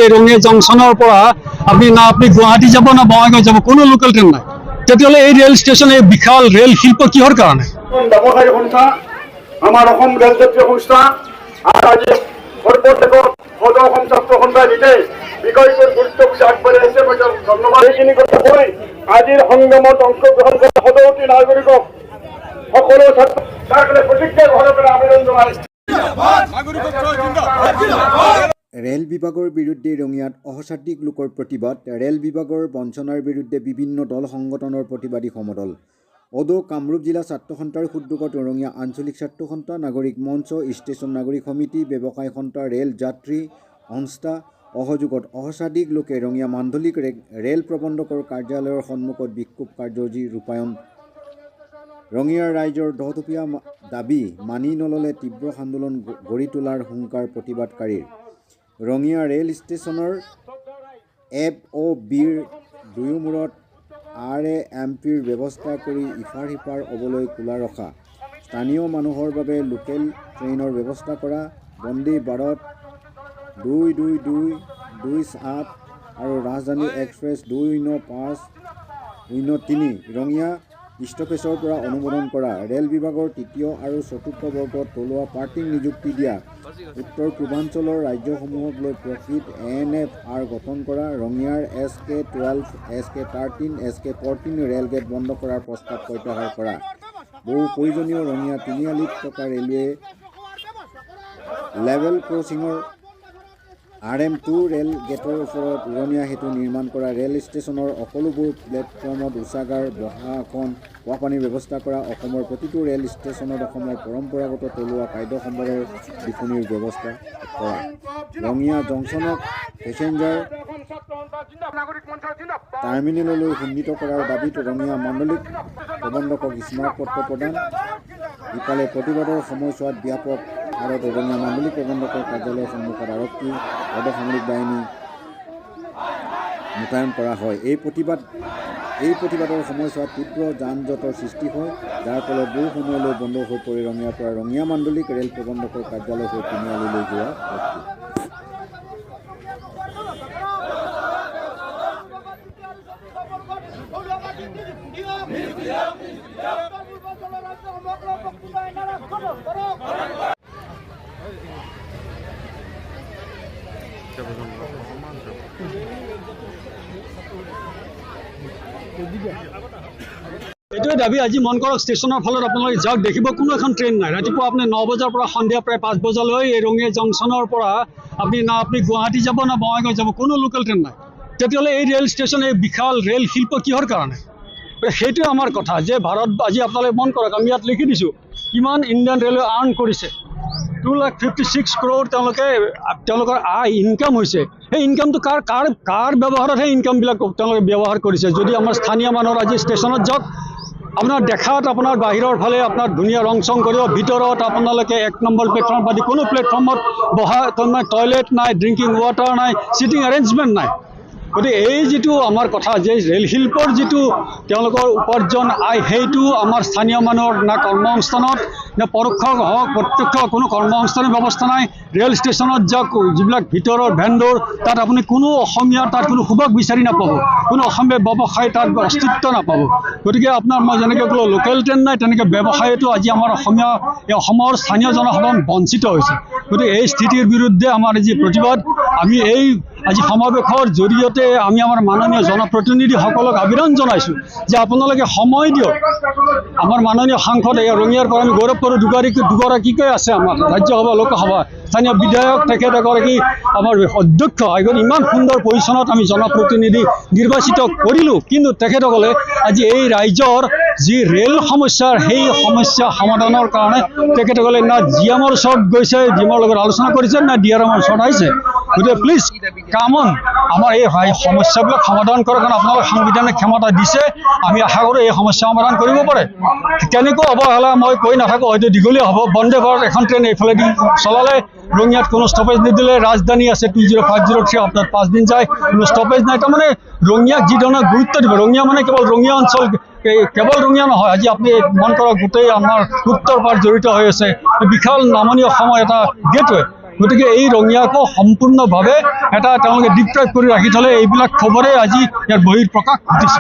এই ৰঙিয়া জংচনৰ পৰা আপনি গুৱাহাটী যাব না বঙাইগাঁও যাব, কোনো লোকেল ট্ৰেইন নাই। তেতিয়াহ'লে এই ৰেল ষ্টেচন, এই বিশাল ৰেল শিল্প কিহৰ কাৰণে? ব্যৱসায়ী সংস্থা আমাৰ অসম ৰেল যাত্ৰী সংস্থা আৰু আজি সৰ্বদেশৰ সদৌ সঞ্চালক সন্থাই নিজেই বিষয়টোৰ গুৰুত্ব বুজি আগবাঢ়ি আহিছে। মই ধন্যবাদ। এইখিনি কথা কৈ আজিৰ সংগ্ৰামত অংশগ্ৰহণ কৰা সদৌতি নাগৰিকক সকলো ছাত্ৰ তাৰ কাৰণে প্ৰতিজ্ঞা গ্ৰহণ কৰি আবেদন জনাইছে। ৰেল বিভাগৰ বিৰুদ্ধে ৰঙিয়াত অসামাজিক লোকৰ প্ৰতিবাদ। ৰেল বিভাগৰ বঞ্চনাৰ বিৰুদ্ধে বিভিন্ন দল সংগঠনৰ প্ৰতিবাদী সমদল। অদৌ কামৰূপ জিলা ছাত্ৰ সন্থাৰ উদ্যোগত ৰঙিয়া আঞ্চলিক ছাত্ৰ সন্থা, নাগৰিক মঞ্চ, ষ্টেচন নাগৰিক সমিতি, ব্যৱসায় সন্থা, ৰেল যাত্ৰী সংস্থা অসহযোগত অসামাজিক লোকে ৰঙিয়া মাণ্ডলিক ৰেল প্ৰবন্ধকৰ কাৰ্যালয়ৰ সন্মুখত বিক্ষোভ কাৰ্যসূচী ৰূপায়ণ। ৰঙিয়াৰ ৰাইজৰ দহটপীয়া দাবী মানি নল'লে তীব্ৰ আন্দোলন গঢ়ি তোলাৰ হুংকাৰ প্ৰতিবাদকাৰীৰ। ৰঙিয়া ৰেল ষ্টেচনৰ FOBৰ দুয়োমূৰত RAMPৰ ব্যৱস্থা কৰি ইফাৰ সিফাৰ অবলৈ খোলা ৰখা, স্থানীয় মানুহৰ বাবে লোকেল ট্ৰেইনৰ ব্যৱস্থা কৰা, বন্দে ভাৰত 22228 আৰু ৰাজধানী এক্সপ্ৰেছ 20503 ৰঙিয়া ষ্টপেজৰ পৰা অনুমোদন কৰা, ৰেল বিভাগৰ তৃতীয় আৰু চতুৰ্থ বৰ্গত থলুৱা পাৰ্টিক নিযুক্তি দিয়া, উত্তৰ পূৰ্বাঞ্চলৰ ৰাজ্যসমূহক লৈ প্ৰকৃত ANFR গঠন কৰা, ৰঙিয়াৰ SK12, SK13, SK14 ৰেলগেট বন্ধ কৰাৰ প্ৰস্তাৱ প্ৰত্যাহাৰ কৰা, বহু প্ৰয়োজনীয় ৰঙিয়া তিনিআলিত থকা ৰেলৱে লেভেল ক্ৰছিঙৰ RM2 ৰেল গেটৰ ওচৰত উৰণীয়া সেতু নিৰ্মাণ কৰা, ৰেল ষ্টেচনৰ সকলোবোৰ প্লেটফৰ্মত শৌচাগাৰ, বহা আসন, খোৱাপানীৰ ব্যৱস্থা কৰা, অসমৰ প্ৰতিটো ৰেল ষ্টেচনত অসমৰ পৰম্পৰাগত থলুৱা খাদ্য সম্ভাৰৰ বিপণীৰ ব্যৱস্থা কৰা, ৰঙিয়া জংচনক পেছেঞ্জাৰ টাৰ্মিনেললৈ উন্নীত কৰাৰ দাবীত ৰঙিয়া মাণ্ডলিক প্ৰবন্ধকক স্মাৰকপত্ৰ প্ৰদান। ইফালে প্ৰতিবাদৰ সময়ছোৱাত ব্যাপক হাৰত ৰঙিয়া মাণ্ডলিক প্ৰবন্ধকৰ কাৰ্যালয়ৰ সন্মুখত আৰক্ষী অৰ্ধসামৰিক বাহিনী মোতায়েন কৰা হয়। এই প্ৰতিবাদৰ সময়ছোৱাত তীব্ৰ যান জঁটৰ সৃষ্টি হয়, যাৰ ফলত বহু সময়লৈ বন্ধ হৈ পৰে ৰঙিয়াৰ পৰা ৰঙিয়া মাণ্ডলিক ৰেল প্ৰবন্ধকৰ কাৰ্যালয় হৈ তিনিআলিলৈ যোৱা ব্যক্তি। এইটোৱে দাবী। আজি মন কৰক, ষ্টেচনৰ ফলত আপোনালোকে যাওক, দেখিব কোনো এখন ট্ৰেইন নাই। ৰাতিপুৱা আপুনি 9 বজাৰ পৰা সন্ধিয়া প্ৰায় 5 বজালৈ এই ৰঙিয়া জংচনৰ পৰা আপনি গুৱাহাটী যাব না বঙাইগাঁও যাব, কোনো লোকেল ট্ৰেইন নাই। তেতিয়াহ'লে এই ৰেল ষ্টেচন, এই বিশাল ৰেল শিল্প কিহৰ কাৰণে? সেইটোৱে আমাৰ কথা যে ভাৰত, আজি আপোনালোকে মন কৰক, আমি ইয়াত লিখি দিছোঁ কিমান ইণ্ডিয়ান ৰেলৱে আৰ্ণ কৰিছে। 256 crore তেওঁলোকৰ আয় ইনকাম হৈছে। সেই ইনকামটো কাৰ ব্যৱহাৰতহে ইনকামবিলাক তেওঁলোকে ব্যৱহাৰ কৰিছে। যদি আমাৰ স্থানীয় মানুহৰ আজি ষ্টেচনত যাওক, আপোনাৰ দেখাত আপোনাৰ বাহিৰৰ ফালে আপোনাৰ ধুনীয়া ৰং চং কৰিব, ভিতৰত আপোনালোকে 1 নম্বৰ প্লেটফৰ্ম আদি কোনো প্লেটফৰ্মত বহা টয়লেট নাই, ড্ৰিংকিং ৱাটাৰ নাই, চিটিং এৰেঞ্জমেণ্ট নাই। গতিকে এই যিটো আমাৰ কথা যে ৰেল শিল্পৰ যিটো তেওঁলোকৰ উপাৰ্জন আয়, সেইটো আমাৰ স্থানীয় মানুহৰ না কৰ্মসংস্থানত, না পৰোক্ষ হওক প্ৰত্যক্ষ কোনো কৰ্মসংস্থানৰ ব্যৱস্থা নাই। ৰেল ষ্টেচনত যাওক, যিবিলাক ভিতৰৰ ভেণ্ডৰ, তাত আপুনি কোনো অসমীয়া তাত কোনো সুবাস বিচাৰি নাপাব, কোনো অসমীয়া ব্যৱসায় তাত অস্তিত্ব নাপাব। গতিকে আপোনাৰ মই যেনেকৈ ক'লোঁ লোকেল ট্ৰেইন নাই, তেনেকৈ ব্যৱসায়তো আজি আমাৰ অসমৰ স্থানীয় জনসাধাৰণ বঞ্চিত হৈছে। গতিকে এই স্থিতিৰ বিৰুদ্ধে আমাৰ যি প্ৰতিবাদ, আমি এই আজি সমাৱেশৰ জৰিয়তে আমি আমাৰ মাননীয় জনপ্ৰতিনিধিসকলক আবেদন জনাইছোঁ যে আপোনালোকে সময় দিয়ক। আমাৰ মাননীয় সাংসদ ৰঙিয়াৰ পৰা আমি গৌৰৱ কৰোঁ, দুগৰাকীকৈ আছে আমাৰ ৰাজ্যসভা লোকসভা স্থানীয় বিধায়ক, তেখেত এগৰাকী আমাৰ অধ্যক্ষ। ইমান সুন্দৰ পজিশ্যনত আমি জনপ্ৰতিনিধি নিৰ্বাচিত কৰিলোঁ, কিন্তু তেখেতসকলে আজি এই ৰাইজৰ যি ৰেল সমস্যা, সেই সমস্যা সমাধানৰ কাৰণে তেখেতসকলে না GM-ৰ ওচৰত গৈছে, GM-ৰ লগত আলোচনা কৰিছে, না DRM-ৰ ওচৰত আহিছে। গতিকে প্লিজ কামন আমাৰ এই সমস্যাবিলাক সমাধান কৰাৰ কাৰণে আপোনালোক সাংবিধানিক ক্ষমতা দিছে। আমি আশা কৰোঁ এই সমস্যা সমাধান কৰিব পাৰে। কেনেকৈ অৱহেলা মই কৈ নাথাকোঁ, হয়তো দীঘলীয়া হ'ব। বন্দে ভাৰত এখন ট্ৰেইন এইফালেদি চলালে, ৰঙিয়াত কোনো ষ্টপেজ নিদিলে, ৰাজধানী আছে 20503 আপনাৰ 5 দিন যায়, কোনো ষ্টপেজ নাই। তাৰমানে ৰঙিয়াক যি ধৰণৰ গুৰুত্ব দিব, ৰঙিয়া মানে কেৱল ৰঙিয়া অঞ্চল, কেৱল ৰঙিয়া নহয়, আজি আপুনি মন কৰক গোটেই আমাৰ উত্তৰ পাৰ জড়িত হৈ আছে। বিশাল নামনি অসমৰ এটা গেটৱে। গতিকে এই ৰঙিয়াকো সম্পূৰ্ণভাৱে এটা তেওঁলোকে ডিপ্ৰাইভ কৰি ৰাখি থ'লে এইবিলাক খবৰে আজি ইয়াৰ বহিঃপ্ৰকাশ ঘটিছে।